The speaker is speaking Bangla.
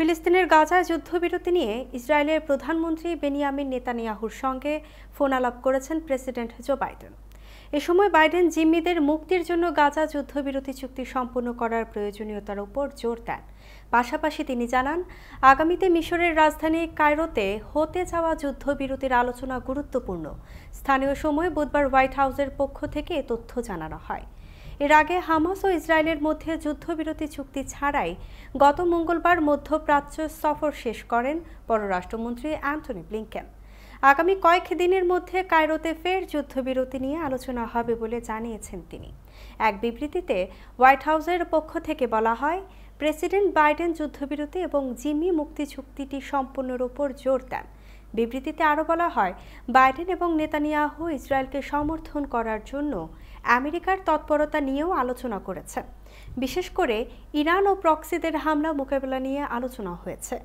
ফিলিস্তিনের গাজায় যুদ্ধবিরতি নিয়ে ইসরায়েলের প্রধানমন্ত্রী বেনিয়ামিন নেতানিয়াহুর সঙ্গে ফোন আলাপ করেছেন প্রেসিডেন্ট জো বাইডেন। এ সময় বাইডেন জিম্মিদের মুক্তির জন্য গাজা যুদ্ধবিরতি চুক্তি সম্পন্ন করার প্রয়োজনীয়তার উপর জোর দেন। পাশাপাশি তিনি জানান, আগামীতে মিশরের রাজধানী কায়রোতে হতে যাওয়া যুদ্ধবিরতির আলোচনা গুরুত্বপূর্ণ। স্থানীয় সময় বুধবার হোয়াইট হাউসের পক্ষ থেকে এ তথ্য জানানো হয়। এর আগে হামাস ও ইসরায়েলের মধ্যে যুদ্ধবিরতি চুক্তি ছাড়াই গত মঙ্গলবার মধ্যপ্রাচ্য সফর শেষ করেন পররাষ্ট্রমন্ত্রী অ্যান্টনি ব্লিংকেন। আগামী কয়েক দিনের মধ্যে কায়রোতে ফের যুদ্ধবিরতি নিয়ে আলোচনা হবে বলে জানিয়েছেন তিনি। এক বিবৃতিতে হোয়াইট হাউসের পক্ষ থেকে বলা হয়, প্রেসিডেন্ট বাইডেন যুদ্ধবিরতি এবং জিম্মি মুক্তি চুক্তিটি সম্পন্নের উপর জোর দেন। বিবৃতিতে আরও বলা হয়, বাইডেন এবং নেতানিয়াহু ইসরায়েলকে সমর্থন করার জন্য আমেরিকার তৎপরতা নিয়েও আলোচনা করেছেন। বিশেষ করে ইরান ও প্রক্সিদের হামলা মোকাবেলা নিয়ে আলোচনা হয়েছে।